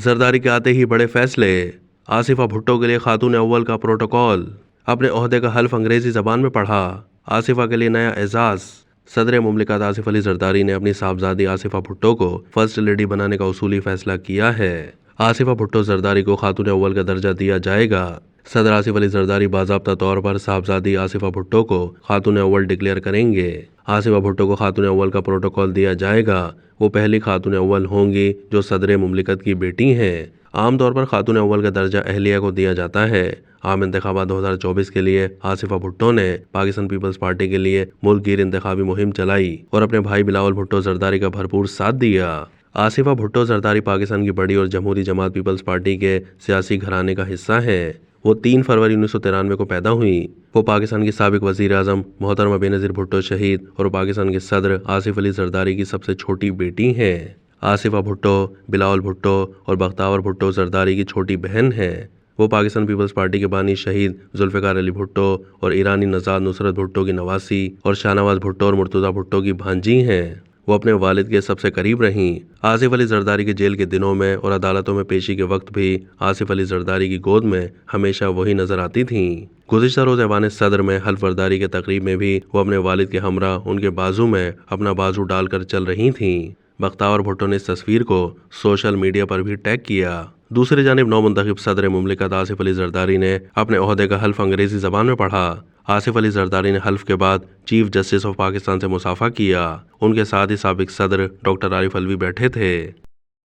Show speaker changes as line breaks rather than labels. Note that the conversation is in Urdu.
زرداری کے آتے ہی بڑے فیصلے، آصفہ بھٹو کے لیے خاتون اول کا پروٹوکول، اپنے عہدے کا حلف انگریزی زبان میں پڑھا، آصفہ کے لیے نیا اعزاز۔ صدر مملکت آصف علی زرداری نے اپنی صاحبزادی آصفہ بھٹو کو فرسٹ لیڈی بنانے کا اصولی فیصلہ کیا ہے۔ آصفہ بھٹو زرداری کو خاتون اول کا درجہ دیا جائے گا۔ صدر آصف علی زرداری باضابطہ طور پر صاحبزادی آصفہ بھٹو کو خاتون اول ڈکلیئر کریں گے۔ آصفہ بھٹو کو خاتون اول کا پروٹوکول دیا جائے گا۔ وہ پہلی خاتون اول ہوں گی جو صدر مملکت کی بیٹی ہیں۔ عام طور پر خاتون اول کا درجہ اہلیہ کو دیا جاتا ہے۔ عام انتخابات 2024 کے لیے آصفہ بھٹو نے پاکستان پیپلز پارٹی کے لیے ملک گیر انتخابی مہم چلائی اور اپنے بھائی بلاول بھٹو زرداری کا بھرپور ساتھ دیا۔ آصفہ بھٹو زرداری پاکستان کی بڑی اور جمہوری جماعت پیپلز پارٹی کے سیاسی گھرانے کا حصہ ہیں۔ وہ 3 فروری 1993 کو پیدا ہوئیں۔ وہ پاکستان کی سابق وزیر اعظم محترمہ بینظیر بھٹو شہید اور پاکستان کے صدر آصف علی زرداری کی سب سے چھوٹی بیٹی ہیں۔ آصفہ بھٹو، بلاول بھٹو اور بختیار بھٹو زرداری کی چھوٹی بہن ہیں۔ وہ پاکستان پیپلز پارٹی کے بانی شہید ذوالفقار علی بھٹو اور ایرانی نژاد نصرت بھٹو کی نواسی اور شاہنواز بھٹو اور مرتضیٰ بھٹو کی بھانجی ہیں۔ وہ اپنے والد کے سب سے قریب رہیں۔ آصف علی زرداری کے جیل کے دنوں میں اور عدالتوں میں پیشی کے وقت بھی آصف علی زرداری کی گود میں ہمیشہ وہی نظر آتی تھیں۔ گزشتہ روز ایوان صدر میں حلف برداری کے تقریب میں بھی وہ اپنے والد کے ہمراہ ان کے بازو میں اپنا بازو ڈال کر چل رہی تھیں۔ بختیار بھٹو نے اس تصویر کو سوشل میڈیا پر بھی ٹیگ کیا۔ دوسری جانب نو منتخب صدر مملکت آصف علی زرداری نے اپنے عہدے کا حلف انگریزی زبان میں پڑھا۔ آصف علی زرداری نے حلف کے بعد چیف جسٹس آف پاکستان سے مصافحہ کیا۔ ان کے ساتھ ہی سابق صدر ڈاکٹر عارف علوی بیٹھے تھے۔